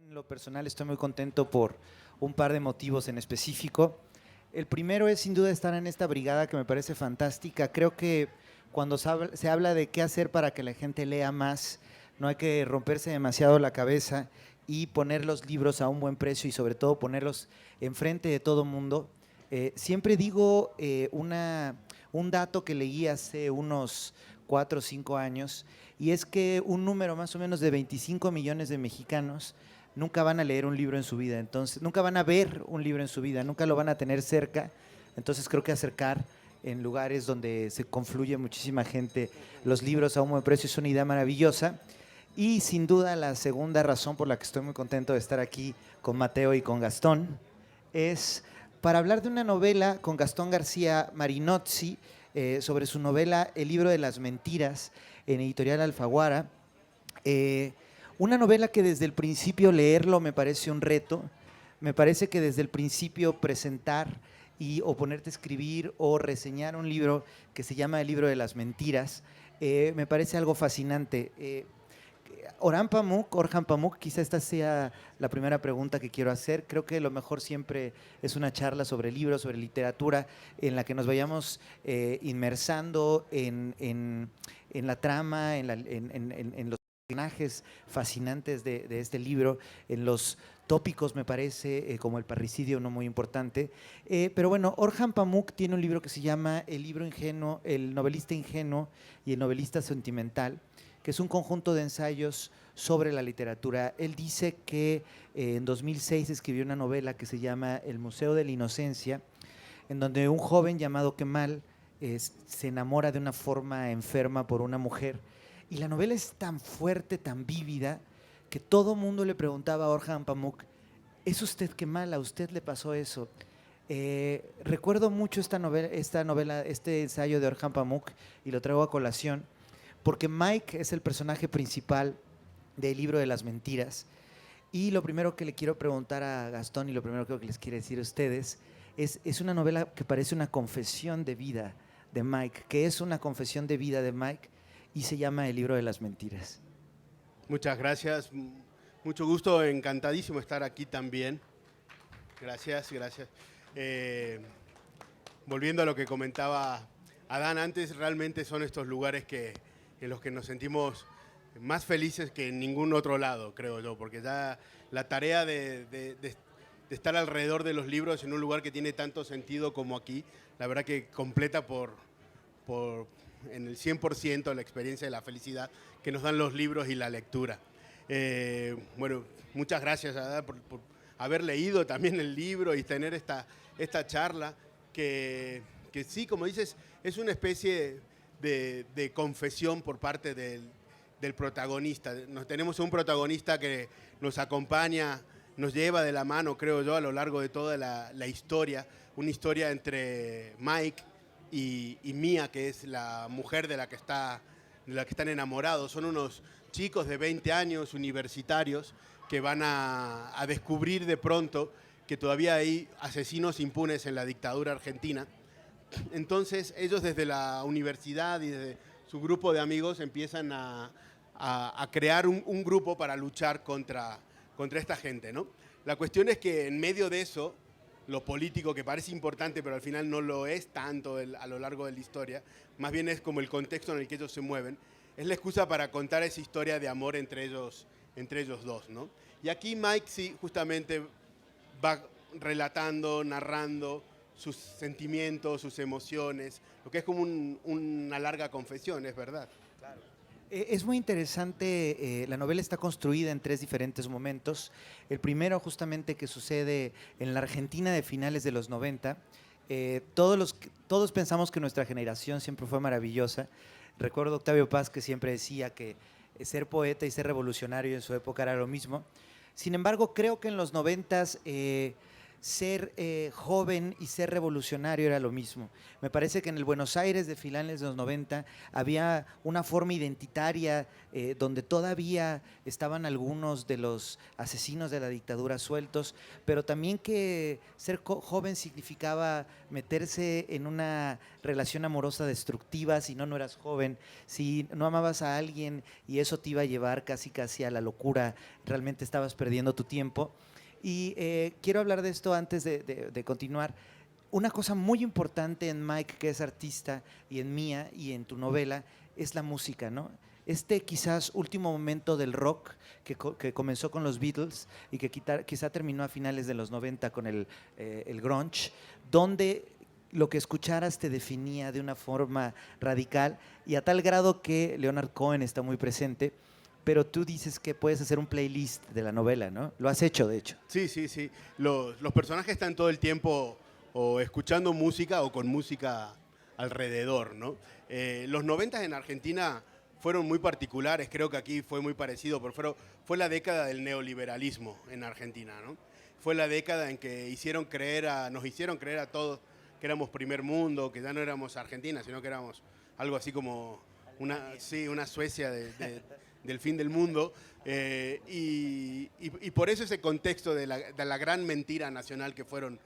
En lo personal estoy muy contento por un par de motivos en específico. El primero es sin duda estar en esta brigada que me parece fantástica. Creo que cuando se habla de qué hacer para que la gente lea más, no hay que romperse demasiado la cabeza y poner los libros a un buen precio y sobre todo ponerlos enfrente de todo mundo. Siempre digo un dato que leí hace unos 4 o 5 años y es que un número más o menos de 25 millones de mexicanos nunca van a leer un libro en su vida, entonces nunca van a ver un libro en su vida, nunca lo van a tener cerca, entonces creo que acercar en lugares donde se confluye muchísima gente los libros a un buen precio es una idea maravillosa. Y sin duda la segunda razón por la que estoy muy contento de estar aquí con Mateo y con Gastón es para hablar de una novela con Gastón García Marinozzi sobre su novela El libro de las mentiras en Editorial Alfaguara. Eh, una novela que desde el principio leerlo me parece un reto, me parece que desde el principio presentar o ponerte a escribir o reseñar un libro que se llama El libro de las mentiras, me parece algo fascinante. Orhan Pamuk, quizá esta sea la primera pregunta que quiero hacer. Creo que lo mejor siempre es una charla sobre libros, sobre literatura, en la que nos vayamos inmersando en la trama, en los personajes fascinantes de este libro, en los tópicos, me parece, como el parricidio, no muy importante. Pero bueno, Orhan Pamuk tiene un libro que se llama El libro ingenuo, el novelista ingenuo y el novelista sentimental, que es un conjunto de ensayos sobre la literatura. Él dice que en 2006 escribió una novela que se llama El Museo de la Inocencia, en donde un joven llamado Kemal se enamora de una forma enferma por una mujer. Y la novela es tan fuerte, tan vívida, que todo mundo le preguntaba a Orhan Pamuk, ¿es usted Kemal? ¿A usted le pasó eso? Recuerdo mucho esta novela, este ensayo de Orhan Pamuk, y lo traigo a colación, porque Mike es el personaje principal del libro de las mentiras. Y lo primero que le quiero preguntar a Gastón y lo primero que les quiero decir a ustedes es una novela que parece una confesión de vida de Mike, que es una confesión de vida de Mike y se llama El libro de las mentiras. Muchas gracias, mucho gusto, encantadísimo estar aquí también. Gracias, gracias. Volviendo a lo que comentaba Adán antes, realmente son estos lugares en los que nos sentimos más felices que en ningún otro lado, creo yo, porque ya la tarea de estar alrededor de los libros en un lugar que tiene tanto sentido como aquí, la verdad que completa por en el 100% la experiencia de la felicidad que nos dan los libros y la lectura. Bueno, muchas gracias Adán por haber leído también el libro y tener esta charla que sí, como dices, es una especie de confesión por parte del protagonista. Tenemos un protagonista que nos acompaña, nos lleva de la mano, creo yo, a lo largo de toda la historia, una historia entre Mike y Mia, que es la mujer de la que están enamorados. Son unos chicos de 20 años, universitarios, que van a descubrir de pronto que todavía hay asesinos impunes en la dictadura argentina. Entonces ellos desde la universidad y desde su grupo de amigos empiezan a crear un grupo para luchar contra esta gente, ¿no? La cuestión es que en medio de eso, lo político, que parece importante pero al final no lo es tanto a lo largo de la historia, más bien es como el contexto en el que ellos se mueven, es la excusa para contar esa historia de amor entre ellos dos, ¿no? Y aquí Mike sí justamente va relatando, narrando sus sentimientos, sus emociones, lo que es como una larga confesión, es verdad. Claro. Es muy interesante, la novela está construida en 3 diferentes momentos. El primero justamente que sucede en la Argentina de finales de los 90. Todos pensamos que nuestra generación siempre fue maravillosa. Recuerdo a Octavio Paz que siempre decía que ser poeta y ser revolucionario en su época era lo mismo. Sin embargo, creo que en los 90 ser joven y ser revolucionario era lo mismo. Me parece que en el Buenos Aires de finales de los 90 había una forma identitaria donde todavía estaban algunos de los asesinos de la dictadura sueltos, pero también que ser joven significaba meterse en una relación amorosa destructiva si no eras joven, si no amabas a alguien y eso te iba a llevar casi casi a la locura, realmente estabas perdiendo tu tiempo. Y quiero hablar de esto antes de continuar. Una cosa muy importante en Mike, que es artista, y en Mía, y en tu novela, es la música, ¿no? Este quizás último momento del rock que comenzó con los Beatles y que quizá terminó a finales de los 90 con el grunge, donde lo que escucharas te definía de una forma radical y a tal grado que Leonard Cohen está muy presente, pero tú dices que puedes hacer un playlist de la novela, ¿no? Lo has hecho, de hecho. Sí, sí, sí. Los personajes están todo el tiempo o escuchando música o con música alrededor, ¿no? Los 90 en Argentina fueron muy particulares, creo que aquí fue muy parecido, pero fue la década del neoliberalismo en Argentina, ¿no? Fue la década en que nos hicieron creer a todos que éramos primer mundo, que ya no éramos Argentina, sino que éramos algo así como una Suecia del fin del mundo. Y por eso ese contexto de la gran mentira nacional que fueron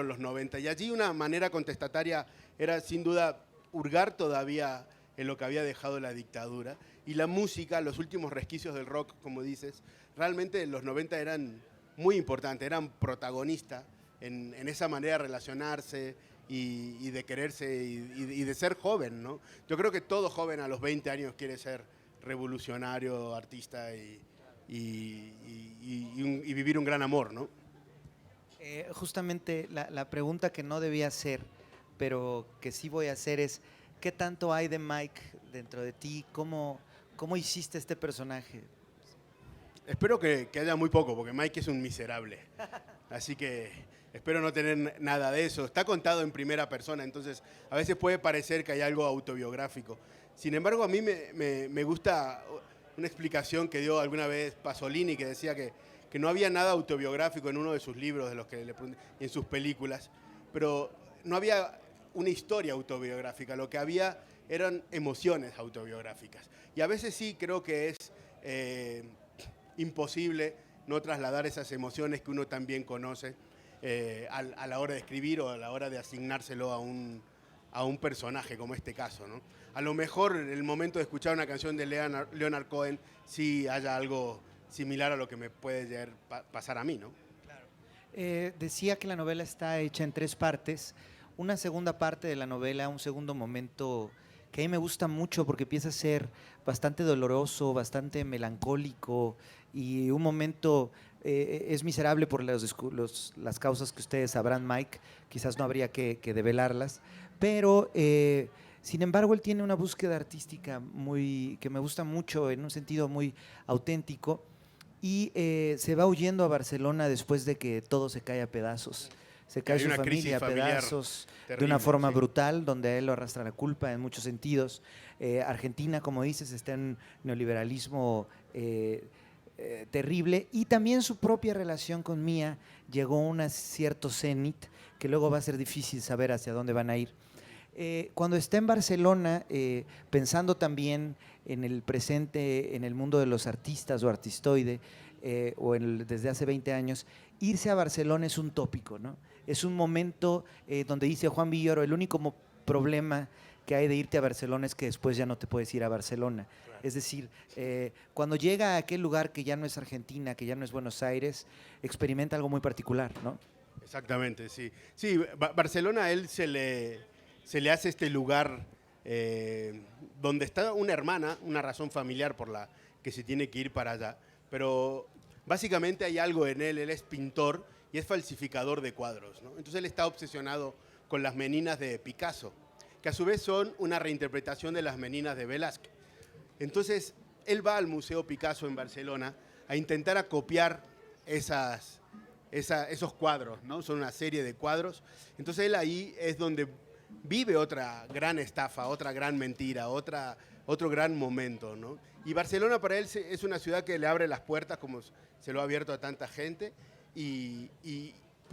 los 90. Y allí una manera contestataria era sin duda hurgar todavía en lo que había dejado la dictadura. Y la música, los últimos resquicios del rock, como dices, realmente los 90 eran muy importantes, eran protagonistas en esa manera de relacionarse y de quererse y de ser joven, ¿no? Yo creo que todo joven a los 20 años quiere ser revolucionario, artista y vivir un gran amor, ¿no? Justamente la pregunta que no debía hacer, pero que sí voy a hacer es, ¿qué tanto hay de Mike dentro de ti? ¿Cómo hiciste este personaje? Espero que haya muy poco, porque Mike es un miserable. Así que espero no tener nada de eso. Está contado en primera persona, entonces a veces puede parecer que hay algo autobiográfico. Sin embargo, a mí me gusta una explicación que dio alguna vez Pasolini, que decía que no había nada autobiográfico en uno de sus libros, y en sus películas, pero no había una historia autobiográfica, lo que había eran emociones autobiográficas. Y a veces sí creo que es imposible no trasladar esas emociones que uno también conoce a la hora de escribir o a la hora de asignárselo a un personaje, como este caso, ¿no? A lo mejor en el momento de escuchar una canción de Leonard Cohen sí haya algo similar a lo que me puede llegar pasar a mí, ¿no? Claro. Decía que la novela está hecha en 3 partes. Una segunda parte de la novela, un segundo momento que a mí me gusta mucho porque empieza a ser bastante doloroso, bastante melancólico y un momento es miserable por las causas que ustedes sabrán, Mike. Quizás no habría que develarlas, pero sin embargo él tiene una búsqueda artística que me gusta mucho en un sentido muy auténtico y se va huyendo a Barcelona después de que todo se cae a pedazos. Se cae su familia a pedazos terrible, de una forma brutal, donde a él lo arrastra la culpa en muchos sentidos. Argentina, como dices, está en un neoliberalismo terrible y también su propia relación con Mía llegó a un cierto cenit que luego va a ser difícil saber hacia dónde van a ir. Cuando está en Barcelona, pensando también en el presente, en el mundo de los artistas o artistoide, desde hace 20 años, irse a Barcelona es un tópico, ¿no? Es un momento donde dice Juan Villoro, el único problema que hay de irte a Barcelona es que después ya no te puedes ir a Barcelona. Claro. Es decir, cuando llega a aquel lugar que ya no es Argentina, que ya no es Buenos Aires, experimenta algo muy particular, ¿no? Exactamente, sí. Sí, Barcelona a él se le hace este lugar donde está una hermana, una razón familiar por la que se tiene que ir para allá, pero básicamente hay algo en él es pintor y es falsificador de cuadros, ¿no? Entonces él está obsesionado con las Meninas de Picasso, que a su vez son una reinterpretación de las Meninas de Velázquez. Entonces él va al Museo Picasso en Barcelona a intentar copiar esos cuadros, ¿no? Son una serie de cuadros. Entonces él ahí es donde vive otra gran estafa, otra gran mentira, otro gran momento, ¿no? Y Barcelona para él es una ciudad que le abre las puertas como se lo ha abierto a tanta gente,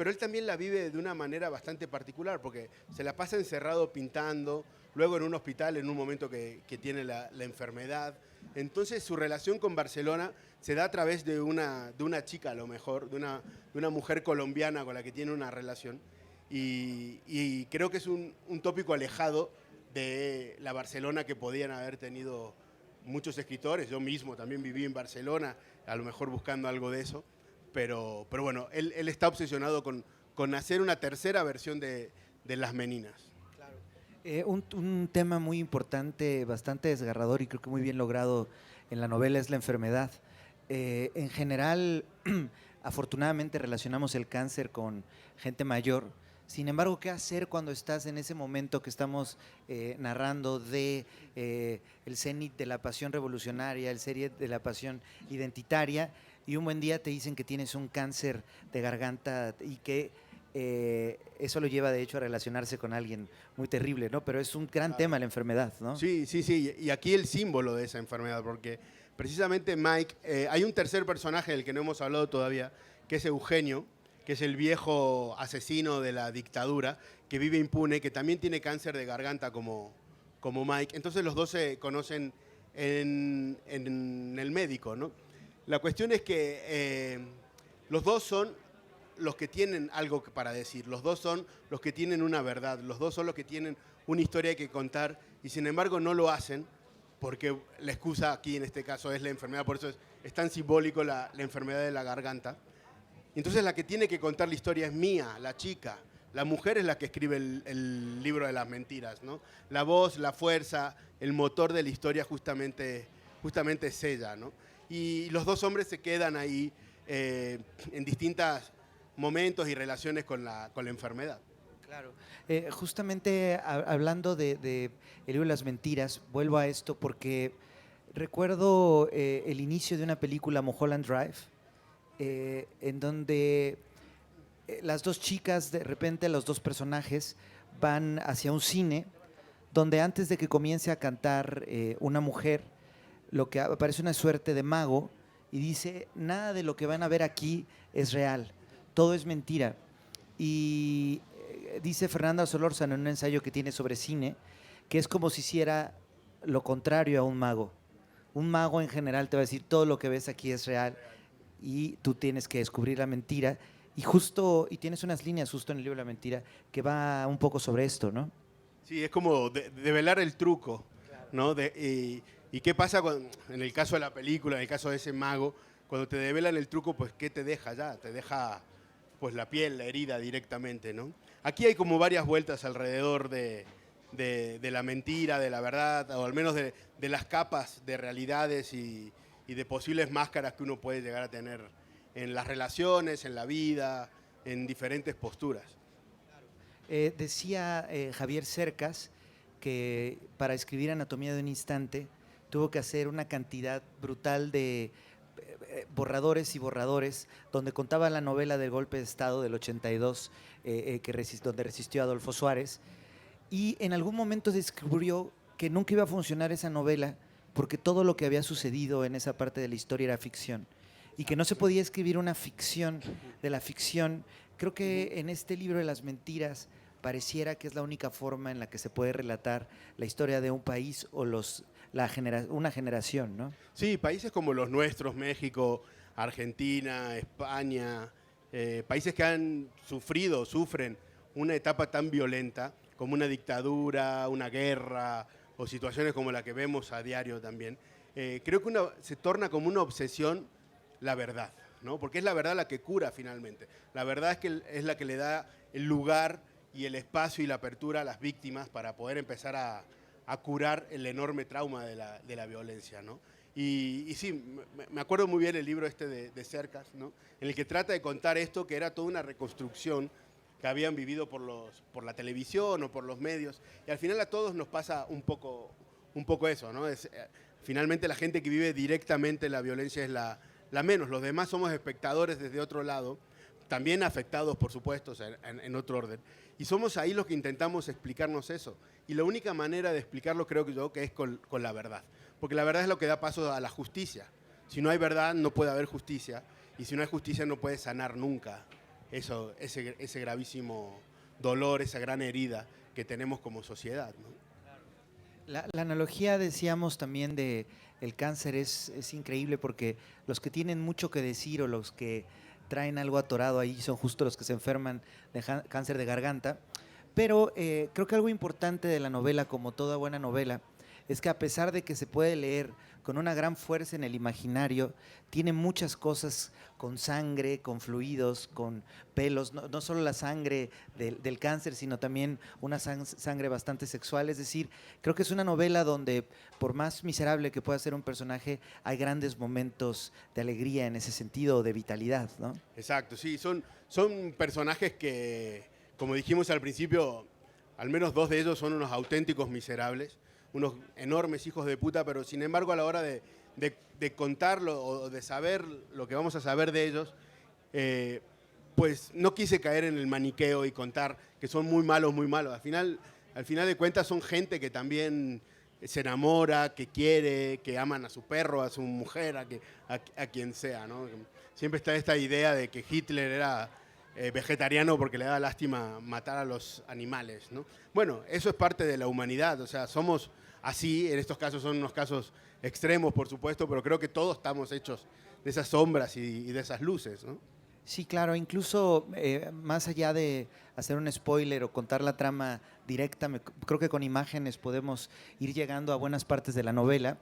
pero él también la vive de una manera bastante particular, porque se la pasa encerrado pintando, luego en un hospital en un momento que tiene la enfermedad. Entonces su relación con Barcelona se da a través de una chica, a lo mejor, de una mujer colombiana con la que tiene una relación. Y creo que es un tópico alejado de la Barcelona que podían haber tenido muchos escritores. Yo mismo también viví en Barcelona, a lo mejor buscando algo de eso. Pero bueno, él está obsesionado con hacer una tercera versión de Las Meninas. Un tema muy importante, bastante desgarrador y creo que muy bien logrado en la novela es la enfermedad. En general, afortunadamente relacionamos el cáncer con gente mayor. Sin embargo, ¿qué hacer cuando estás en ese momento que estamos narrando de el cenit de la pasión revolucionaria, el cenit de la pasión identitaria, y un buen día te dicen que tienes un cáncer de garganta y que eso lo lleva de hecho a relacionarse con alguien muy terrible, ¿no? Pero es un gran tema la enfermedad, ¿no? Sí, sí, sí. Y aquí el símbolo de esa enfermedad, porque precisamente Mike, hay un tercer personaje del que no hemos hablado todavía, que es Eugenio, que es el viejo asesino de la dictadura, que vive impune, que también tiene cáncer de garganta como Mike. Entonces los dos se conocen en el médico, ¿no? La cuestión es que los dos son los que tienen algo para decir, los dos son los que tienen una verdad, los dos son los que tienen una historia que contar y sin embargo no lo hacen porque la excusa aquí en este caso es la enfermedad, por eso es tan simbólico la enfermedad de la garganta. Entonces la que tiene que contar la historia es Mía, la chica. La mujer es la que escribe el libro de las mentiras, ¿no? La voz, la fuerza, el motor de la historia justamente es ella, ¿no? Y los dos hombres se quedan ahí en distintos momentos y relaciones con la enfermedad. Claro. Justamente hablando de el libro de las mentiras, vuelvo a esto porque recuerdo el inicio de una película, Mulholland Drive, en donde las dos chicas, de repente los dos personajes van hacia un cine donde antes de que comience a cantar una mujer, lo que aparece una suerte de mago y dice, nada de lo que van a ver aquí es real, todo es mentira. Y dice Fernanda Solórzano en un ensayo que tiene sobre cine, que es como si hiciera lo contrario a un mago. Un mago en general te va a decir, todo lo que ves aquí es real y tú tienes que descubrir la mentira. Y tienes unas líneas justo en el libro de la mentira que va un poco sobre esto, ¿no? Sí, es como develar el truco, ¿no? ¿Y qué pasa en el caso de la película, en el caso de ese mago, cuando te develan el truco, pues ¿qué te deja ya? Te deja pues la piel, la herida directamente, ¿no? Aquí hay como varias vueltas alrededor de la mentira, de la verdad, o al menos de las capas de realidades y de posibles máscaras que uno puede llegar a tener en las relaciones, en la vida, en diferentes posturas. Decía Javier Cercas que para escribir Anatomía de un instante tuvo que hacer una cantidad brutal de borradores y borradores, donde contaba la novela del golpe de Estado del 82, donde resistió Adolfo Suárez, y en algún momento descubrió que nunca iba a funcionar esa novela porque todo lo que había sucedido en esa parte de la historia era ficción y que no se podía escribir una ficción de la ficción. Creo que en este libro de las mentiras pareciera que es la única forma en la que se puede relatar la historia de un país o una generación, ¿no? Sí, países como los nuestros, México, Argentina, España, países que han sufren una etapa tan violenta como una dictadura, una guerra o situaciones como la que vemos a diario también. Creo que se torna como una obsesión la verdad, ¿no? Porque es la verdad la que cura finalmente. La verdad es la que le da el lugar y el espacio y la apertura a las víctimas para poder empezar a curar el enorme trauma de la violencia, ¿no? Y sí, me acuerdo muy bien el libro este de Cercas, ¿no? En el que trata de contar esto, que era toda una reconstrucción que habían vivido por la televisión o por los medios. Y al final a todos nos pasa un poco eso, ¿no? Finalmente la gente que vive directamente la violencia es la menos. Los demás somos espectadores desde otro lado, también afectados, por supuesto, en otro orden. Y somos ahí los que intentamos explicarnos eso. Y la única manera de explicarlo creo que es con la verdad. Porque la verdad es lo que da paso a la justicia. Si no hay verdad, no puede haber justicia. Y si no hay justicia, no puede sanar nunca ese gravísimo dolor, esa gran herida que tenemos como sociedad, ¿no? La analogía, decíamos también, de el cáncer es increíble porque los que tienen mucho que decir o los que traen algo atorado ahí son justo los que se enferman de cáncer de garganta. Pero creo que algo importante de la novela, como toda buena novela, es que a pesar de que se puede leer con una gran fuerza en el imaginario, tiene muchas cosas con sangre, con fluidos, con pelos, no solo la sangre del cáncer, sino también una sangre bastante sexual. Es decir, creo que es una novela donde, por más miserable que pueda ser un personaje, hay grandes momentos de alegría en ese sentido, de vitalidad, ¿no? Exacto, sí, son personajes que, como dijimos al principio, al menos 2 de ellos son unos auténticos miserables, unos enormes hijos de puta, pero sin embargo a la hora de contarlo o de saber lo que vamos a saber de ellos, pues no quise caer en el maniqueo y contar que son muy malos, muy malos. Al final de cuentas son gente que también se enamora, que quiere, que aman a su perro, a su mujer, a quien sea, ¿no? Siempre está esta idea de que Hitler era vegetariano porque le da lástima matar a los animales, ¿no? Bueno, eso es parte de la humanidad, o sea, somos así, en estos casos son unos casos extremos, por supuesto, pero creo que todos estamos hechos de esas sombras y de esas luces, ¿no? Sí, claro, incluso más allá de hacer un spoiler o contar la trama directa, creo que con imágenes podemos ir llegando a buenas partes de la novela.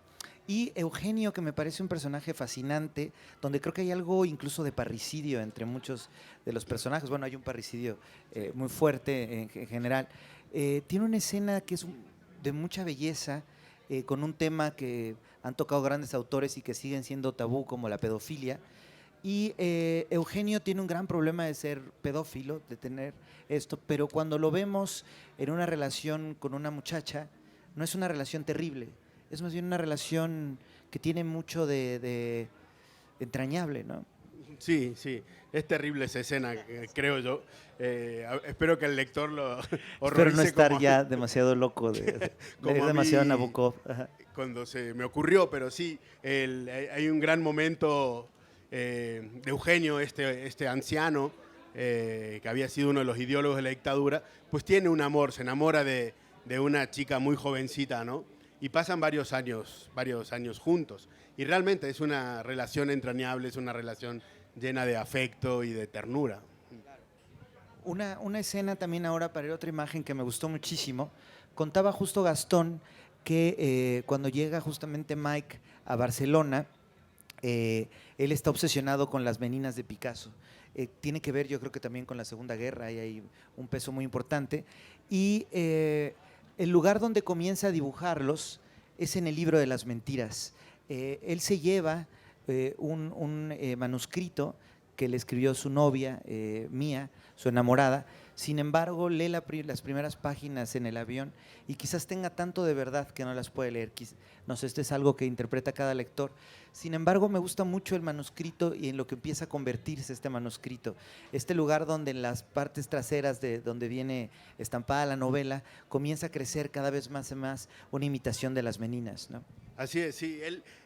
Y Eugenio, que me parece un personaje fascinante, donde creo que hay algo incluso de parricidio entre muchos de los personajes. Bueno, hay un parricidio muy fuerte en general. Tiene una escena que es de mucha belleza, con un tema que han tocado grandes autores y que siguen siendo tabú, como la pedofilia. Y Eugenio tiene un gran problema de ser pedófilo, de tener esto, pero cuando lo vemos en una relación con una muchacha, no es una relación terrible, es más bien una relación que tiene mucho de entrañable, ¿no? Sí, sí, es terrible esa escena, creo yo. Espero que el lector lo horrorice. Espero no estar como, ya demasiado loco de como ir a demasiado mí Nabokov. Ajá. cuando se me ocurrió, pero sí, hay un gran momento de Eugenio, este anciano, que había sido uno de los ideólogos de la dictadura, pues tiene un amor, se enamora de una chica muy jovencita, ¿no? Y pasan varios años juntos. Y realmente es una relación entrañable, es una relación llena de afecto y de ternura. Una escena también ahora para otra imagen que me gustó muchísimo. Contaba justo Gastón que cuando llega justamente Mike a Barcelona, él está obsesionado con las meninas de Picasso. Tiene que ver, yo creo que también con la Segunda Guerra, y hay un peso muy importante. Y el lugar donde comienza a dibujarlos es en el libro de las mentiras. Él se lleva un manuscrito que le escribió su novia, Mía, su enamorada. Sin embargo, lee las primeras páginas en el avión y quizás tenga tanto de verdad que no las puede leer. No sé, esto es algo que interpreta cada lector. Sin embargo, me gusta mucho el manuscrito y en lo que empieza a convertirse este manuscrito. Este lugar donde en las partes traseras de donde viene estampada la novela comienza a crecer cada vez más y más una imitación de las meninas, ¿no? Así es, sí.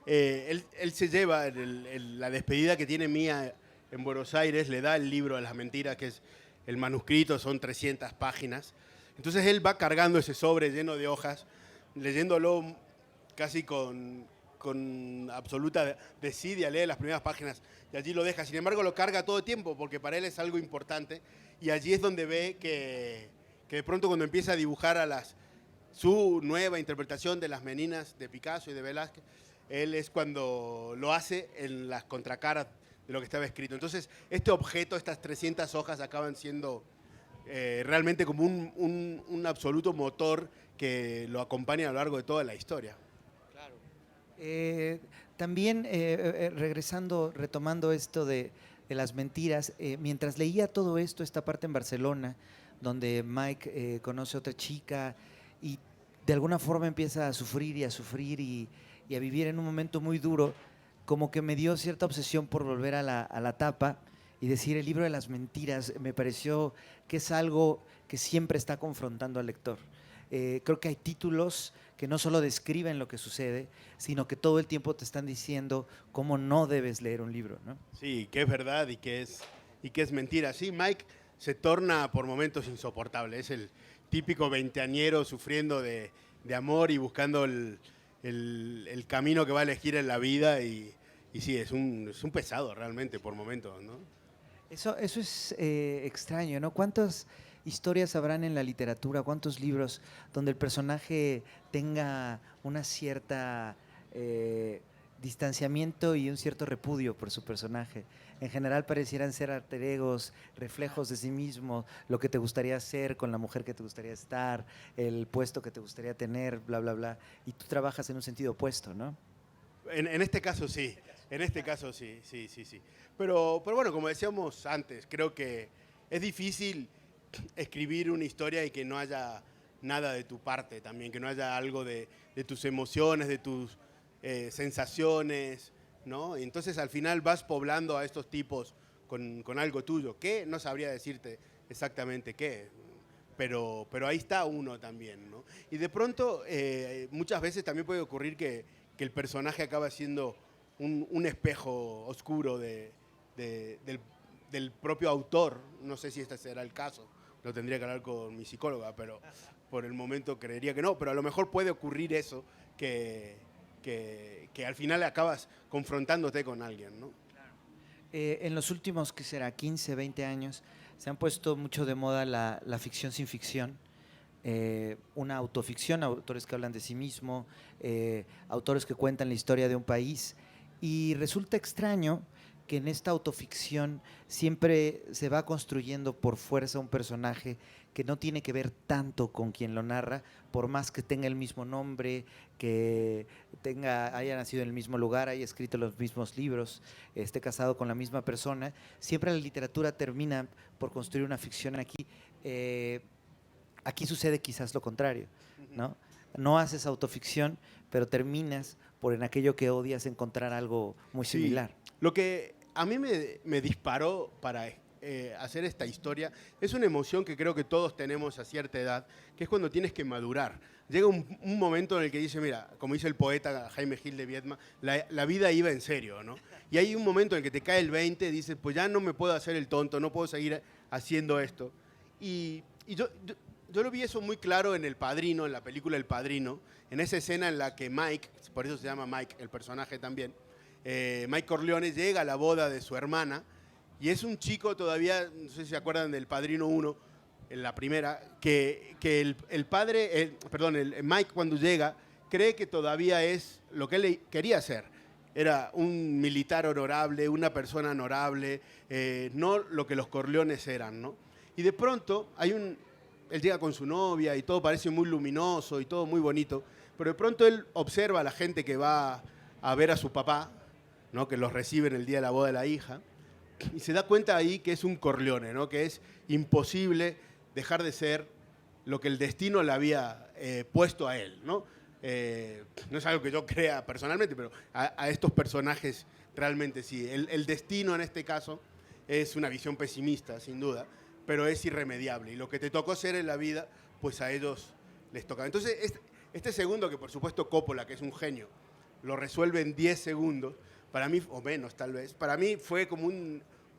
Él se lleva la despedida que tiene Mía en Buenos Aires, le da el libro de las mentiras, que es el manuscrito, son 300 páginas. Entonces él va cargando ese sobre lleno de hojas, leyéndolo casi con absoluta desidia, lee las primeras páginas y allí lo deja. Sin embargo, lo carga todo el tiempo porque para él es algo importante y allí es donde ve que de pronto cuando empieza a dibujar su nueva interpretación de las meninas de Picasso y de Velázquez, él es cuando lo hace en las contracaras de lo que estaba escrito. Entonces, este objeto, estas 300 hojas acaban siendo realmente como un absoluto motor que lo acompaña a lo largo de toda la historia. Claro. También retomando esto de las mentiras, mientras leía todo esto, esta parte en Barcelona, donde Mike conoce a otra chica y de alguna forma empieza a sufrir y a vivir en un momento muy duro, como que me dio cierta obsesión por volver a la tapa y decir el libro de las mentiras. Me pareció que es algo que siempre está confrontando al lector. Creo que hay títulos que no solo describen lo que sucede, sino que todo el tiempo te están diciendo cómo no debes leer un libro, ¿no? Sí, que es verdad y que es y qué es mentira. Sí, Mike se torna por momentos insoportable. Es el típico veinteañero sufriendo de amor y buscando el camino que va a elegir en la vida. Y sí, es un pesado realmente por momentos, ¿no? Eso es extraño, ¿no? ¿Cuántas historias habrán en la literatura, cuántos libros donde el personaje tenga una cierta distanciamiento y un cierto repudio por su personaje? En general parecieran ser alter egos, reflejos de sí mismo, lo que te gustaría hacer con la mujer que te gustaría estar, el puesto que te gustaría tener, bla, bla, bla. Y tú trabajas en un sentido opuesto, ¿no? En este caso sí, en este caso sí. Pero bueno, como decíamos antes, creo que es difícil escribir una historia y que no haya nada de tu parte también, que no haya algo de tus emociones, de tus sensaciones, ¿no? Y entonces al final vas poblando a estos tipos con algo tuyo, que no sabría decirte exactamente qué, pero ahí está uno también, ¿no? Y de pronto muchas veces también puede ocurrir que el personaje acaba siendo un espejo oscuro del propio autor. No sé si este será el caso, lo tendría que hablar con mi psicóloga, pero por el momento creería que no, pero a lo mejor puede ocurrir eso, que al final acabas confrontándote con alguien, ¿no? En los últimos, ¿qué será? 15, 20 años, se han puesto mucho de moda la ficción sin ficción. Una autoficción, autores que hablan de sí mismo, autores que cuentan la historia de un país. Y resulta extraño que en esta autoficción siempre se va construyendo por fuerza un personaje que no tiene que ver tanto con quien lo narra, por más que tenga el mismo nombre, que haya nacido en el mismo lugar, haya escrito los mismos libros, esté casado con la misma persona. Siempre la literatura termina por construir una ficción aquí. Aquí sucede quizás lo contrario, ¿no? No haces autoficción, pero terminas por en aquello que odias encontrar algo muy similar. Sí. Lo que a mí me disparó para hacer esta historia es una emoción que creo que todos tenemos a cierta edad, que es cuando tienes que madurar. Llega un momento en el que dice, mira, como dice el poeta Jaime Gil de Viedma, la vida iba en serio, ¿no? Y hay un momento en el que te cae el 20, dices, pues ya no me puedo hacer el tonto, no puedo seguir haciendo esto. Y yo lo vi eso muy claro en El Padrino, en la película El Padrino, en esa escena en la que Mike, por eso se llama Mike, el personaje también, Mike Corleone llega a la boda de su hermana y es un chico todavía, no sé si se acuerdan del Padrino 1, en la primera, que el Mike cuando llega cree que todavía es lo que él quería ser. Era un militar honorable, una persona honorable, no lo que los Corleones eran, ¿no? Y de pronto él llega con su novia y todo parece muy luminoso y todo muy bonito, pero de pronto él observa a la gente que va a ver a su papá, ¿no? Que los recibe en el día de la boda de la hija, y se da cuenta ahí que es un Corleone, ¿no? Que es imposible dejar de ser lo que el destino le había puesto a él, ¿no? No es algo que yo crea personalmente, pero a estos personajes realmente sí. El destino en este caso es una visión pesimista, sin duda, pero es irremediable. Y lo que te tocó ser en la vida, pues a ellos les toca. Entonces, este segundo, que por supuesto Coppola, que es un genio, lo resuelve en 10 segundos, para mí, o menos tal vez, para mí fue como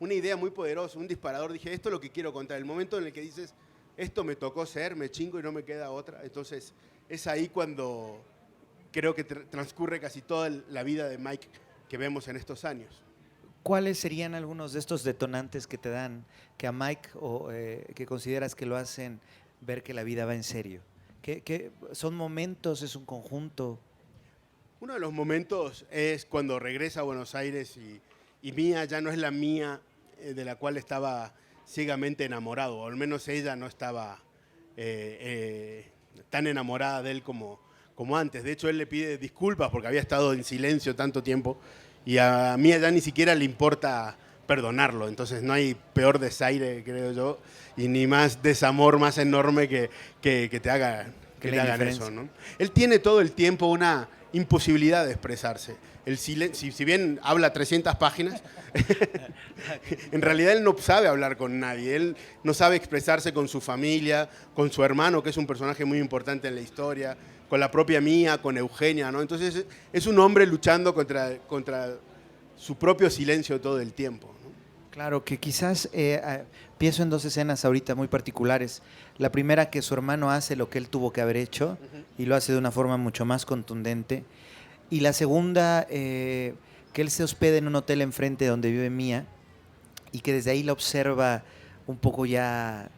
una idea muy poderosa, un disparador. Dije, esto es lo que quiero contar. El momento en el que dices, esto me tocó ser, me chingo y no me queda otra. Entonces, es ahí cuando creo que transcurre casi toda la vida de Mike que vemos en estos años. ¿Cuáles serían algunos de estos detonantes que te dan, que a Mike que consideras que lo hacen ver que la vida va en serio? ¿Qué son momentos, es un conjunto? Uno de los momentos es cuando regresa a Buenos Aires y Mía ya no es la Mía de la cual estaba ciegamente enamorado, o al menos ella no estaba tan enamorada de él como antes. De hecho, él le pide disculpas porque había estado en silencio tanto tiempo y a Mía ya ni siquiera le importa perdonarlo. Entonces no hay peor desaire, creo yo, y ni más desamor más enorme que te hagan eso, ¿no? Él tiene todo el tiempo una imposibilidad de expresarse. El silencio, si bien habla 300 páginas, en realidad él no sabe hablar con nadie. Él no sabe expresarse con su familia, con su hermano, que es un personaje muy importante en la historia, con la propia Mía, con Eugenia, ¿no? Entonces es un hombre luchando contra su propio silencio todo el tiempo, ¿no? Claro, que quizás pienso en dos escenas ahorita muy particulares. La primera, que su hermano hace lo que él tuvo que haber hecho y lo hace de una forma mucho más contundente. Y la segunda, que él se hospeda en un hotel enfrente de donde vive Mía y que desde ahí la observa un poco ya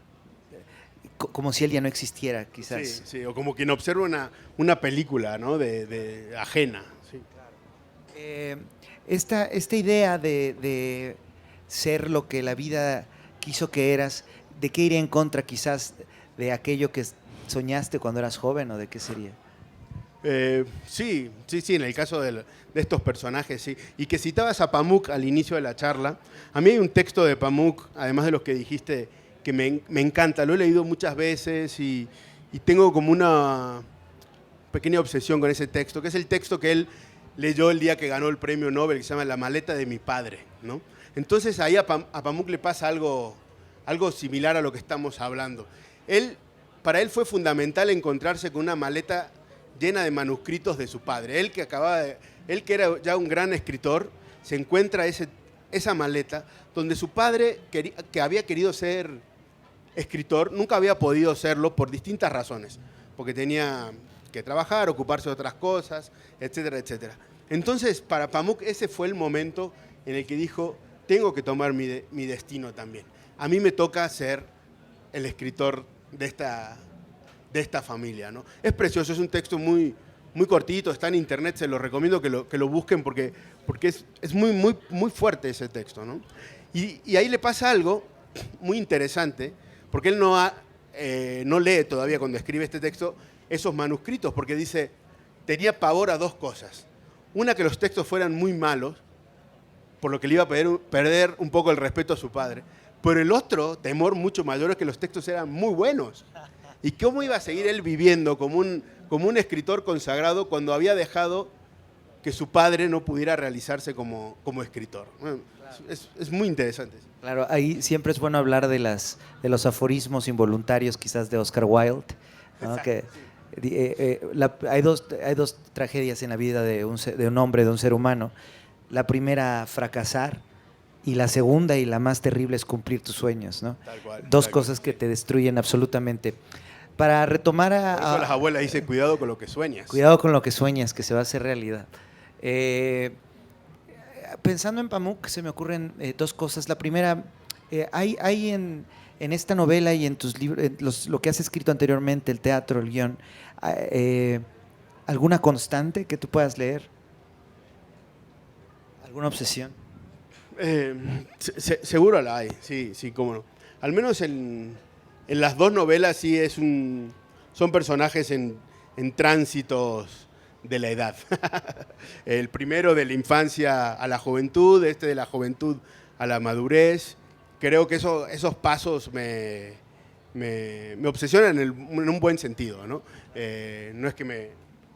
como si él ya no existiera, quizás. Sí, sí, o como quien observa una película, ¿no? De ajena. Sí. Eh, esta idea de ser lo que la vida quiso que eras, ¿de qué iría en contra quizás de aquello que soñaste cuando eras joven o de qué sería? Sí, sí, sí, en el caso de estos personajes, sí. Y que citabas a Pamuk al inicio de la charla. A mí hay un texto de Pamuk, además de los que dijiste, que me encanta. Lo he leído muchas veces y tengo como una pequeña obsesión con ese texto, que es el texto que él leyó el día que ganó el premio Nobel, que se llama La maleta de mi padre, ¿no? Entonces ahí a Pamuk le pasa algo similar a lo que estamos hablando. Para él fue fundamental encontrarse con una maleta llena de manuscritos de su padre. Él que era ya un gran escritor, se encuentra esa maleta donde su padre, que había querido ser escritor, nunca había podido serlo por distintas razones, porque tenía que trabajar, ocuparse de otras cosas, etcétera, etcétera. Entonces, para Pamuk ese fue el momento en el que dijo, tengo que tomar mi destino también. A mí me toca ser el escritor de esta familia, ¿no? Es precioso, es un texto muy, muy cortito, está en internet, se lo recomiendo que lo busquen porque es muy, muy, muy fuerte ese texto, ¿no? Y ahí le pasa algo muy interesante, porque él no lee todavía cuando escribe este texto esos manuscritos, porque dice, tenía pavor a dos cosas. Una, que los textos fueran muy malos, por lo que le iba a perder un poco el respeto a su padre. Pero el otro temor mucho mayor es que los textos eran muy buenos. ¿Y cómo iba a seguir él viviendo como un escritor consagrado cuando había dejado que su padre no pudiera realizarse como escritor? Bueno, es muy interesante. Claro, ahí siempre es bueno hablar de los aforismos involuntarios quizás de Oscar Wilde, ¿no? Que, hay dos tragedias en la vida de un hombre, de un ser humano. La primera, fracasar, y la segunda y la más terrible es cumplir tus sueños, ¿no? Tal cual, Dos tal cosas cual. que te destruyen absolutamente. Para retomar Por eso las abuelas dicen, cuidado con lo que sueñas. cuidado con lo que sueñas, que se va a hacer realidad. Pensando en Pamuk, se me ocurren dos cosas. La primera, hay en esta novela y en tus libros, lo que has escrito anteriormente, el teatro, el guión, ¿alguna constante que tú puedas leer? ¿Alguna obsesión? Seguro la hay, sí, sí, cómo no. Al menos en las dos novelas sí son personajes en tránsitos de la edad. El primero de la infancia a la juventud, de la juventud a la madurez. Creo que esos pasos me obsesionan en un buen sentido, ¿no? No es que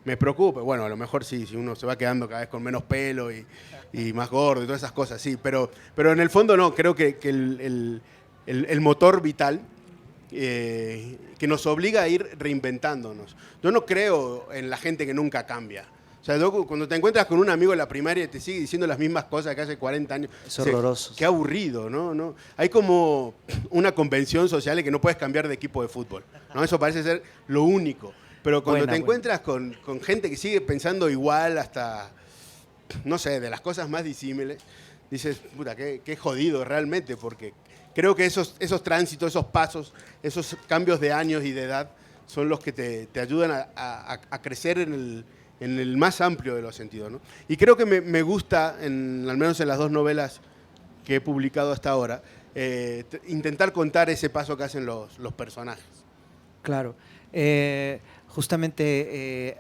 me preocupe, bueno, a lo mejor sí, si uno se va quedando cada vez con menos pelo y más gordo y todas esas cosas, sí, pero en el fondo no, creo que el motor vital que nos obliga a ir reinventándonos. Yo no creo en la gente que nunca cambia. O sea, cuando te encuentras con un amigo en la primaria y te sigue diciendo las mismas cosas que hace 40 años, Es horroroso. Qué aburrido, ¿no? Hay como una convención social en que no puedes cambiar de equipo de fútbol, ¿no? Eso parece ser lo único. Pero cuando te encuentras con gente que sigue pensando igual hasta, no sé, de las cosas más disímiles, dices, puta, qué jodido realmente, porque creo que esos tránsitos, esos pasos, esos cambios de años y de edad son los que te ayudan a crecer en el más amplio de los sentidos, ¿no? Y creo que me gusta, al menos en las dos novelas que he publicado hasta ahora, intentar contar ese paso que hacen los personajes. Claro. Justamente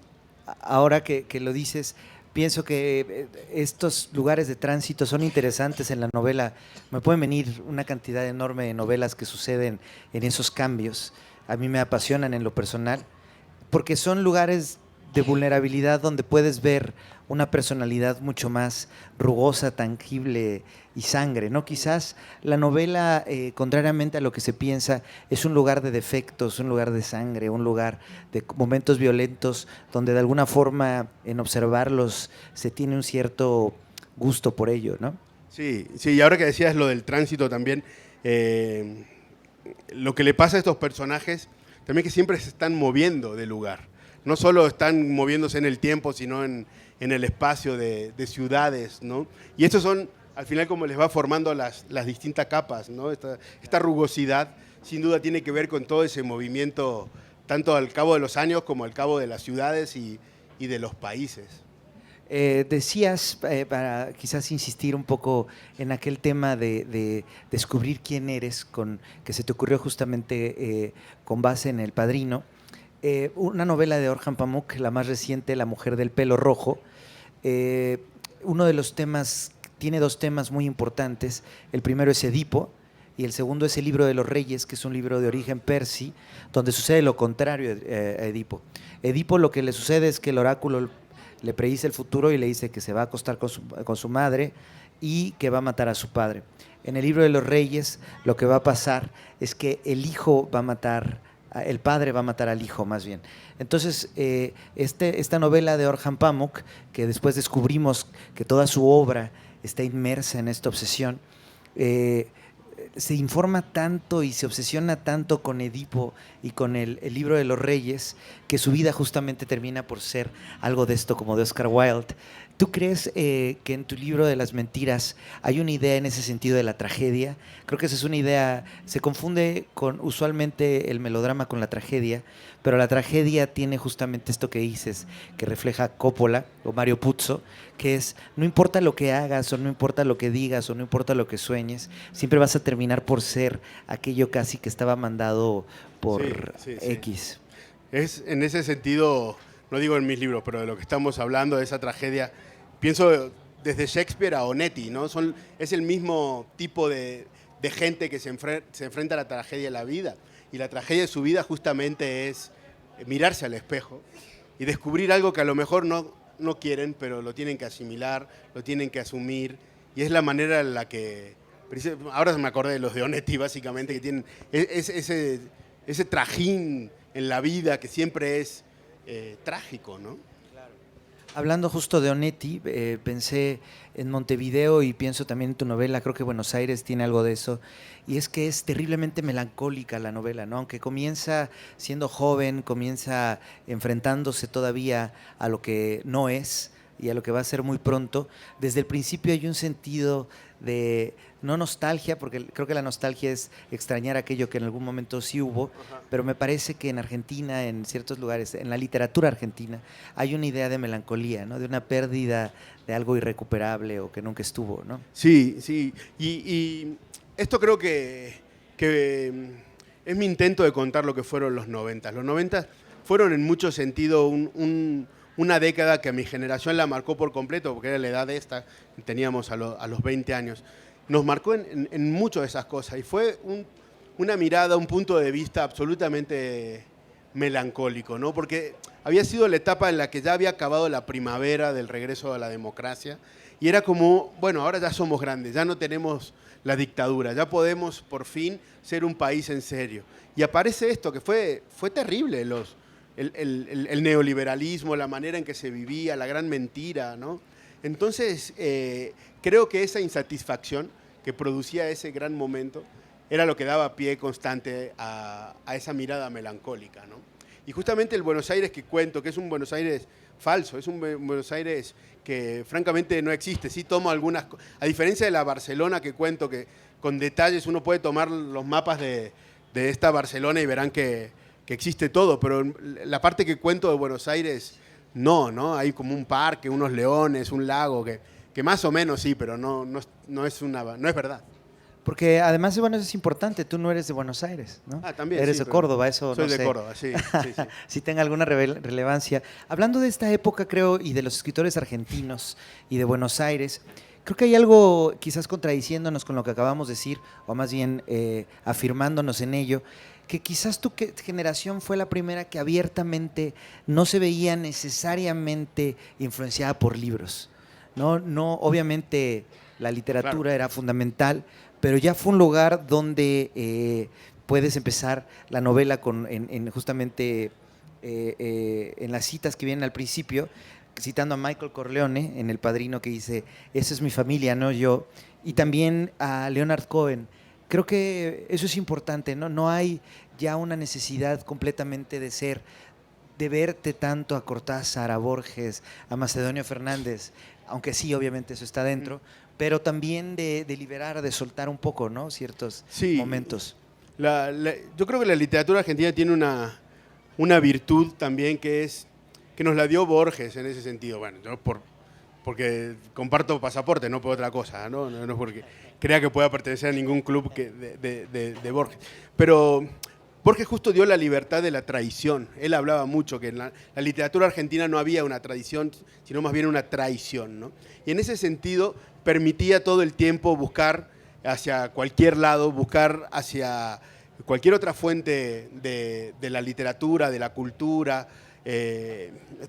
ahora que lo dices, pienso que estos lugares de tránsito son interesantes en la novela. Me pueden venir una cantidad enorme de novelas que suceden en esos cambios. A mí me apasionan en lo personal, porque son lugares de vulnerabilidad donde puedes ver una personalidad mucho más rugosa, tangible y sangre, ¿no? Quizás la novela, contrariamente a lo que se piensa, es un lugar de defectos, un lugar de sangre, un lugar de momentos violentos donde de alguna forma en observarlos se tiene un cierto gusto por ello, ¿no? Sí, sí, y ahora que decías lo del tránsito también, lo que le pasa a estos personajes también que siempre se están moviendo de lugar. No solo están moviéndose en el tiempo, sino en el espacio de ciudades, ¿no? Y estos son, al final, como les va formando las distintas capas, ¿no? Esta rugosidad, sin duda, tiene que ver con todo ese movimiento, tanto al cabo de los años como al cabo de las ciudades y de los países. Decías, para quizás insistir un poco en aquel tema de descubrir quién eres, que se te ocurrió justamente con base en El Padrino, una novela de Orhan Pamuk, la más reciente, La mujer del pelo rojo. Uno de los temas, tiene dos temas muy importantes. El primero es Edipo y el segundo es El libro de los reyes, que es un libro de origen persi, donde sucede lo contrario a Edipo. Edipo, lo que le sucede es que el oráculo le predice el futuro y le dice que se va a acostar con su madre y que va a matar a su padre. En el libro de los reyes lo que va a pasar es que el hijo va a matar, el padre va a matar al hijo más bien. Entonces, esta novela de Orhan Pamuk, que después descubrimos que toda su obra está inmersa en esta obsesión, se informa tanto y se obsesiona tanto con Edipo y con el libro de los reyes, que su vida justamente termina por ser algo de esto como de Oscar Wilde. ¿Tú crees que en tu libro de las mentiras hay una idea en ese sentido de la tragedia? Creo que esa es una idea, se confunde usualmente el melodrama con la tragedia, pero la tragedia tiene justamente esto que dices, que refleja Coppola o Mario Puzo, que es, no importa lo que hagas o no importa lo que digas o no importa lo que sueñes, siempre vas a terminar por ser aquello casi que estaba mandado por X. Es en ese sentido, no digo en mis libros, pero de lo que estamos hablando, de esa tragedia, pienso desde Shakespeare a Onetti, ¿no? Es el mismo tipo de gente que se enfrenta a la tragedia de la vida. Y la tragedia de su vida justamente es mirarse al espejo y descubrir algo que a lo mejor no quieren, pero lo tienen que asimilar, lo tienen que asumir. Y es la manera en la que... Ahora me acordé de los de Onetti, básicamente, que tienen ese trajín en la vida que siempre es trágico, ¿no? Hablando justo de Onetti, pensé en Montevideo y pienso también en tu novela, creo que Buenos Aires tiene algo de eso, y es que es terriblemente melancólica la novela, ¿no? Aunque comienza siendo joven, comienza enfrentándose todavía a lo que no es y a lo que va a ser muy pronto, desde el principio hay un sentido de no nostalgia, porque creo que la nostalgia es extrañar aquello que en algún momento sí hubo, pero me parece que en Argentina, en ciertos lugares, en la literatura argentina, hay una idea de melancolía, ¿no? De una pérdida de algo irrecuperable o que nunca estuvo, ¿no? Sí, sí. Y esto creo que es mi intento de contar lo que fueron los 90. Los 90 fueron en mucho sentido una década que a mi generación la marcó por completo, porque era la edad esta, teníamos a los 20 años. Nos marcó en muchas de esas cosas y fue una mirada, un punto de vista absolutamente melancólico, ¿no? Porque había sido la etapa en la que ya había acabado la primavera del regreso a la democracia y era como, bueno, ahora ya somos grandes, ya no tenemos la dictadura, ya podemos por fin ser un país en serio. Y aparece esto que fue terrible, el neoliberalismo, la manera en que se vivía, la gran mentira, ¿no? Entonces, creo que esa insatisfacción que producía ese gran momento era lo que daba pie constante a esa mirada melancólica, ¿no? Y justamente el Buenos Aires que cuento, que es un Buenos Aires falso, es un Buenos Aires que francamente no existe. Sí tomo algunas, a diferencia de la Barcelona que cuento, que con detalles uno puede tomar los mapas de esta Barcelona y verán que existe todo, pero la parte que cuento de Buenos Aires, no, hay como un parque, unos leones, un lago, que más o menos sí, pero no es verdad. Porque además, bueno, eso es importante, tú no eres de Buenos Aires, ¿no? Ah, también. Eres sí, de Córdoba, eso soy no de sé. Córdoba, sí. Si tenga alguna relevancia. Hablando de esta época, creo, y de los escritores argentinos y de Buenos Aires, creo que hay algo quizás contradiciéndonos con lo que acabamos de decir, o más bien afirmándonos en ello, que quizás tu generación fue la primera que abiertamente no se veía necesariamente influenciada por libros. No, obviamente la literatura era fundamental, pero ya fue un lugar donde puedes empezar la novela justamente en las citas que vienen al principio, citando a Michael Corleone en El Padrino, que dice, esa es mi familia, no yo, y también a Leonard Cohen. Creo que eso es importante, ¿no? No hay ya una necesidad completamente de verte tanto a Cortázar, a Borges, a Macedonio Fernández, aunque sí, obviamente eso está dentro, pero también de liberar, de soltar un poco, ¿no? Ciertos momentos. Yo creo que la literatura argentina tiene una virtud también que nos la dio Borges en ese sentido. Bueno, yo porque comparto pasaporte, no por otra cosa, ¿no? No porque crea que pueda pertenecer a ningún club de Borges. Pero Borges justo dio la libertad de la traición. Él hablaba mucho que en la literatura argentina no había una tradición, sino más bien una traición, ¿no? Y en ese sentido permitía todo el tiempo buscar hacia cualquier lado, buscar hacia cualquier otra fuente de la literatura, de la cultura,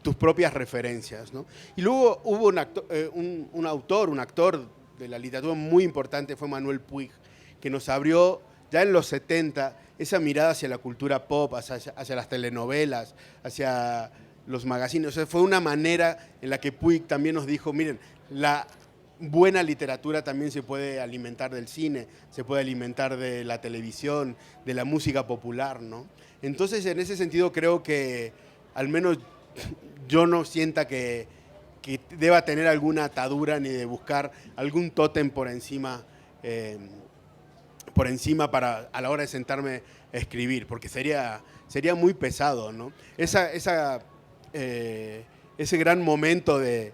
tus propias referencias, ¿no? Y luego hubo un actor de la literatura muy importante, fue Manuel Puig, que nos abrió ya en los 70 esa mirada hacia la cultura pop, hacia las telenovelas, hacia los magazines. O sea, fue una manera en la que Puig también nos dijo, miren, la buena literatura también se puede alimentar del cine, se puede alimentar de la televisión, de la música popular, ¿no? Entonces, en ese sentido, creo que al menos yo no sienta que deba tener alguna atadura ni de buscar algún tótem por encima para a la hora de sentarme a escribir, porque sería muy pesado, ¿no? Ese gran momento de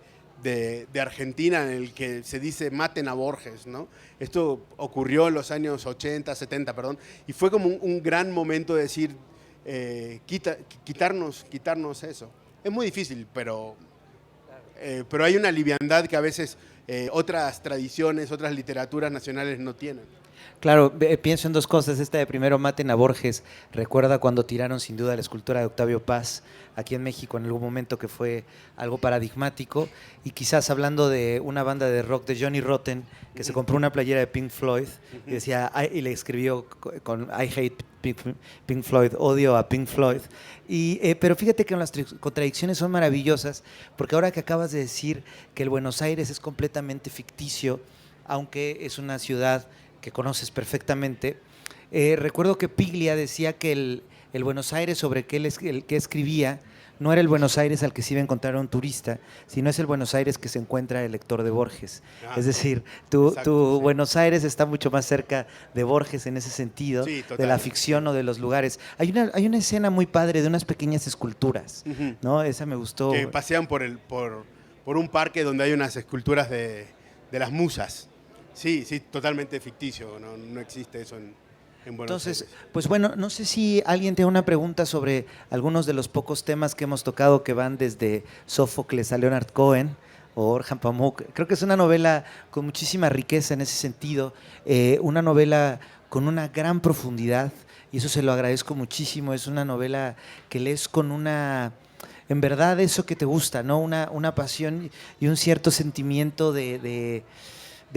Argentina en el que se dice maten a Borges, ¿no? Esto ocurrió en los años 80, 70, perdón, y fue como un gran momento de decir, quitarnos eso. Es muy difícil, pero hay una liviandad que a veces otras tradiciones, otras literaturas nacionales no tienen. Claro, pienso en dos cosas. Esta de primero maten a Borges. Recuerda cuando tiraron sin duda la escultura de Octavio Paz aquí en México en algún momento, que fue algo paradigmático. Y quizás hablando de una banda de rock de Johnny Rotten, que se compró una playera de Pink Floyd y decía, y le escribió con I hate Pink Floyd, odio a Pink Floyd. Pero fíjate que las contradicciones son maravillosas, porque ahora que acabas de decir que el Buenos Aires es completamente ficticio, aunque es una ciudad que conoces perfectamente, recuerdo que Piglia decía que el Buenos Aires sobre el que escribía no era el Buenos Aires al que se iba a encontrar un turista, sino es el Buenos Aires que se encuentra el lector de Borges. Es decir, tu sí. Buenos Aires está mucho más cerca de Borges en ese sentido, sí, de la ficción o de los lugares. Hay una escena muy padre de unas pequeñas esculturas, ¿no? Esa me gustó. Que pasean por un parque donde hay unas esculturas de las musas. Sí, totalmente ficticio, no existe eso en Buenos Aires. Entonces, pues bueno, no sé si alguien tiene una pregunta sobre algunos de los pocos temas que hemos tocado, que van desde Sófocles a Leonard Cohen o Orhan Pamuk. Creo que es una novela con muchísima riqueza en ese sentido, una novela con una gran profundidad, y eso se lo agradezco muchísimo. Es una novela que lees con en verdad, eso que te gusta, ¿no? Una pasión y un cierto sentimiento de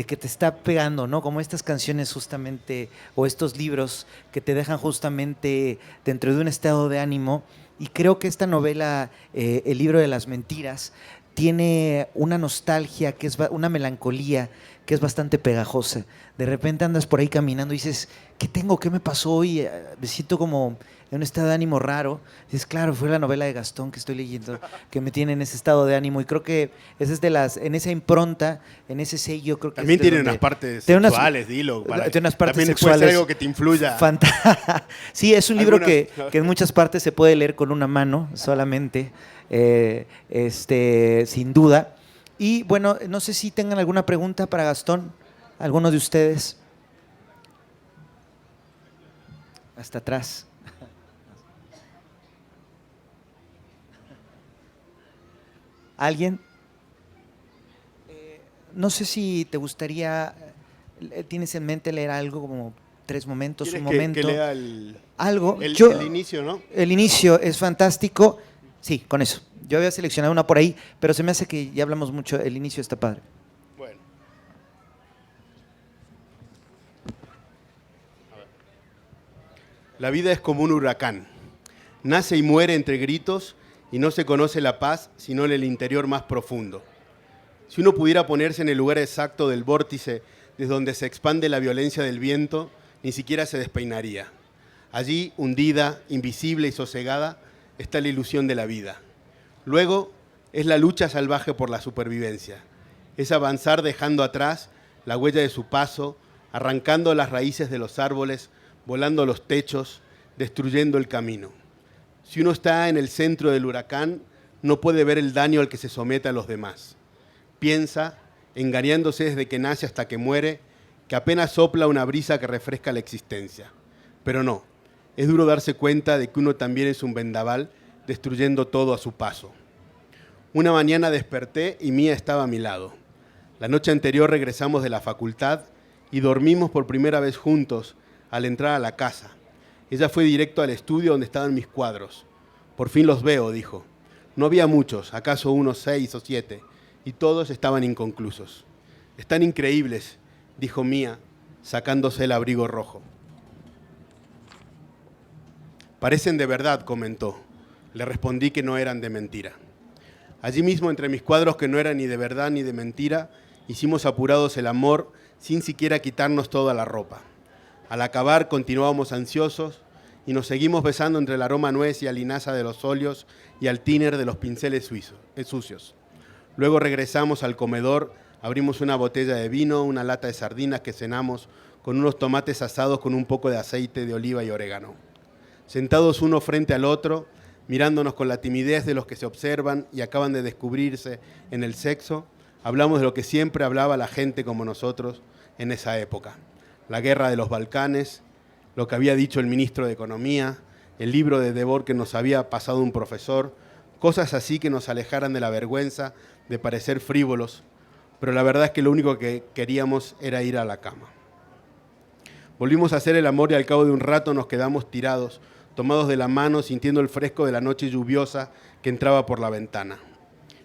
que te está pegando, ¿no? Como estas canciones justamente, o estos libros que te dejan justamente dentro de un estado de ánimo. Y creo que esta novela, El libro de las mentiras, tiene una nostalgia, una melancolía que es bastante pegajosa. De repente andas por ahí caminando y dices, ¿qué tengo? ¿Qué me pasó hoy? Me siento como en un estado de ánimo raro. Dices, claro, fue la novela de Gastón que estoy leyendo, que me tiene en ese estado de ánimo. Y creo que esa es en esa impronta, en ese sello, creo que también tiene unas partes sexuales, dilo. Tiene unas partes también sexuales. Puede ser algo que te influya. Sí, es un libro que en muchas partes se puede leer con una mano solamente, sin duda. Y bueno, no sé si tengan alguna pregunta para Gastón, alguno de ustedes. Hasta atrás. ¿Alguien? No sé si te gustaría, ¿tienes en mente leer algo como 3 momentos, un momento? Que lea algo. El inicio, ¿no? El inicio es fantástico. Sí, con eso. Yo había seleccionado una por ahí, pero se me hace que ya hablamos mucho. El inicio está padre. Bueno. La vida es como un huracán. Nace y muere entre gritos y no se conoce la paz sino en el interior más profundo. Si uno pudiera ponerse en el lugar exacto del vórtice desde donde se expande la violencia del viento, ni siquiera se despeinaría. Allí, hundida, invisible y sosegada, está la ilusión de la vida. Luego, es la lucha salvaje por la supervivencia. Es avanzar dejando atrás la huella de su paso, arrancando las raíces de los árboles, volando los techos, destruyendo el camino. Si uno está en el centro del huracán, no puede ver el daño al que se somete a los demás. Piensa, engañándose desde que nace hasta que muere, que apenas sopla una brisa que refresca la existencia. Pero no, es duro darse cuenta de que uno también es un vendaval, destruyendo todo a su paso. Una mañana desperté y Mía estaba a mi lado. La noche anterior regresamos de la facultad y dormimos por primera vez juntos al entrar a la casa. Ella fue directo al estudio donde estaban mis cuadros. Por fin los veo, dijo. No había muchos, acaso unos 6 o 7, y todos estaban inconclusos. Están increíbles, dijo Mía, sacándose el abrigo rojo. Parecen de verdad, comentó. Le respondí que no eran de mentira. Allí mismo, entre mis cuadros que no eran ni de verdad ni de mentira, hicimos apurados el amor sin siquiera quitarnos toda la ropa. Al acabar continuábamos ansiosos y nos seguimos besando entre el aroma a nuez y a linaza de los óleos y al tiner de los pinceles sucios. Luego regresamos al comedor, abrimos una botella de vino, una lata de sardinas que cenamos con unos tomates asados con un poco de aceite de oliva y orégano. Sentados uno frente al otro, mirándonos con la timidez de los que se observan y acaban de descubrirse en el sexo, hablamos de lo que siempre hablaba la gente como nosotros en esa época. La guerra de los Balcanes, lo que había dicho el ministro de Economía, el libro de Debord que nos había pasado un profesor, cosas así que nos alejaran de la vergüenza de parecer frívolos, pero la verdad es que lo único que queríamos era ir a la cama. Volvimos a hacer el amor y al cabo de un rato nos quedamos tirados, tomados de la mano, sintiendo el fresco de la noche lluviosa que entraba por la ventana.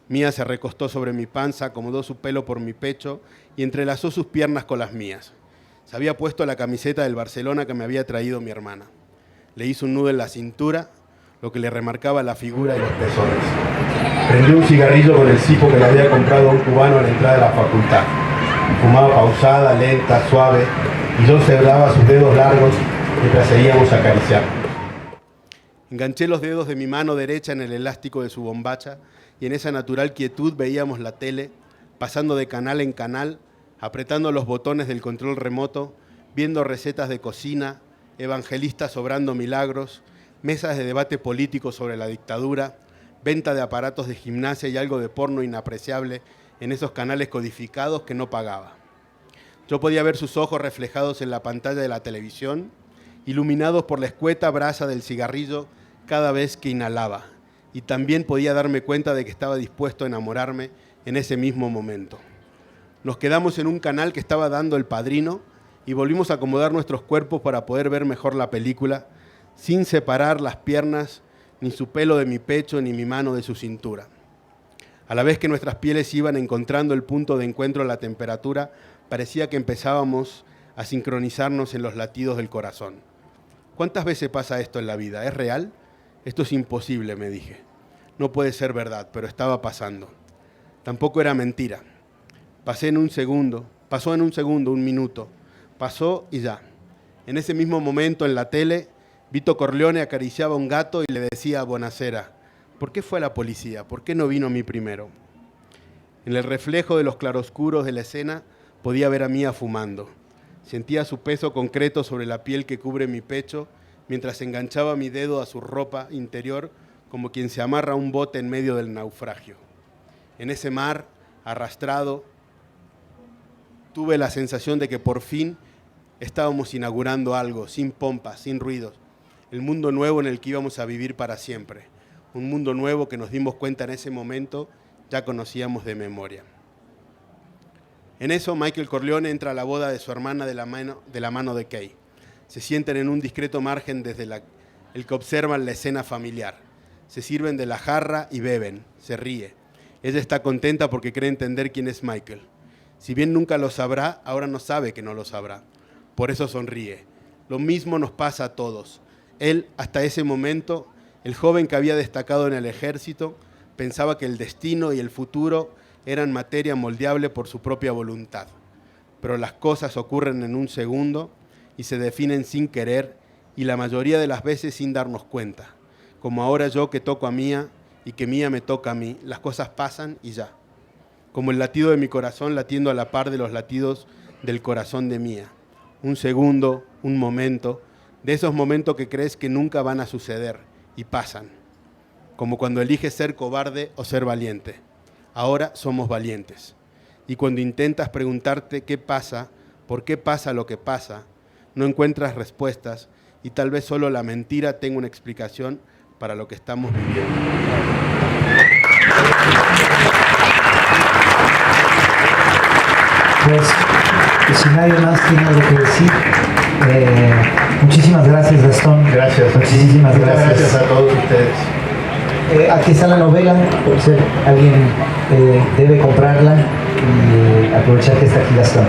Mía se recostó sobre mi panza, acomodó su pelo por mi pecho y entrelazó sus piernas con las mías. Se había puesto la camiseta del Barcelona que me había traído mi hermana. Le hizo un nudo en la cintura, lo que le remarcaba la figura y los pezones. Prendió un cigarrillo con el cipo que le había comprado a un cubano a la entrada de la facultad. Fumaba pausada, lenta, suave, y yo cerraba sus dedos largos mientras seguíamos acariciando. Enganché los dedos de mi mano derecha en el elástico de su bombacha y en esa natural quietud veíamos la tele, pasando de canal en canal, apretando los botones del control remoto, viendo recetas de cocina, evangelistas obrando milagros, mesas de debate político sobre la dictadura, venta de aparatos de gimnasia y algo de porno inapreciable en esos canales codificados que no pagaba. Yo podía ver sus ojos reflejados en la pantalla de la televisión, iluminados por la escueta brasa del cigarrillo cada vez que inhalaba, y también podía darme cuenta de que estaba dispuesto a enamorarme en ese mismo momento. Nos quedamos en un canal que estaba dando El Padrino y volvimos a acomodar nuestros cuerpos para poder ver mejor la película, sin separar las piernas, ni su pelo de mi pecho, ni mi mano de su cintura. A la vez que nuestras pieles iban encontrando el punto de encuentro a la temperatura, parecía que empezábamos a sincronizarnos en los latidos del corazón. ¿Cuántas veces pasa esto en la vida? ¿Es real? Esto es imposible, me dije. No puede ser verdad, pero estaba pasando. Tampoco era mentira. Pasó en un segundo, un minuto. Pasó y ya. En ese mismo momento en la tele, Vito Corleone acariciaba a un gato y le decía a Bonacera, ¿por qué fue a la policía? ¿Por qué no vino a mí primero? En el reflejo de los claroscuros de la escena podía ver a Mía fumando. Sentía su peso concreto sobre la piel que cubre mi pecho mientras enganchaba mi dedo a su ropa interior como quien se amarra a un bote en medio del naufragio. En ese mar, arrastrado, tuve la sensación de que por fin estábamos inaugurando algo, sin pompas, sin ruidos. El mundo nuevo en el que íbamos a vivir para siempre. Un mundo nuevo que nos dimos cuenta en ese momento ya conocíamos de memoria. En eso, Michael Corleone entra a la boda de su hermana de la mano de Kay. Se sientan en un discreto margen desde el que observan la escena familiar. Se sirven de la jarra y beben. Se ríe. Ella está contenta porque cree entender quién es Michael. Si bien nunca lo sabrá, ahora no sabe que no lo sabrá. Por eso sonríe. Lo mismo nos pasa a todos. Él, hasta ese momento, El joven que había destacado en el ejército pensaba que el destino y el futuro eran materia moldeable por su propia voluntad. Pero las cosas ocurren en un segundo y se definen sin querer y la mayoría de las veces sin darnos cuenta. Como ahora yo que toco a Mía y que Mía me toca a mí, las cosas pasan y ya. Como el latido de mi corazón latiendo a la par de los latidos del corazón de Mía. Un segundo, un momento, de esos momentos que crees que nunca van a suceder y pasan. Como cuando eliges ser cobarde o ser valiente. Ahora somos valientes. Y cuando intentas preguntarte qué pasa, por qué pasa lo que pasa, no encuentras respuestas y tal vez solo la mentira tenga una explicación para lo que estamos viviendo. Pues si nadie más tiene algo que decir, muchísimas gracias, Gastón. Gracias. Muchísimas gracias. Gracias a todos ustedes. Aquí está la novela, por si alguien debe comprarla y aprovechar que está aquí Gastón.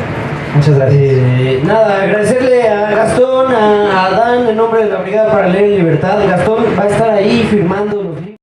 Muchas gracias. Nada, agradecerle a Gastón, a Adán, en nombre de la Brigada para Leer en Libertad. Gastón va a estar ahí firmando los libros.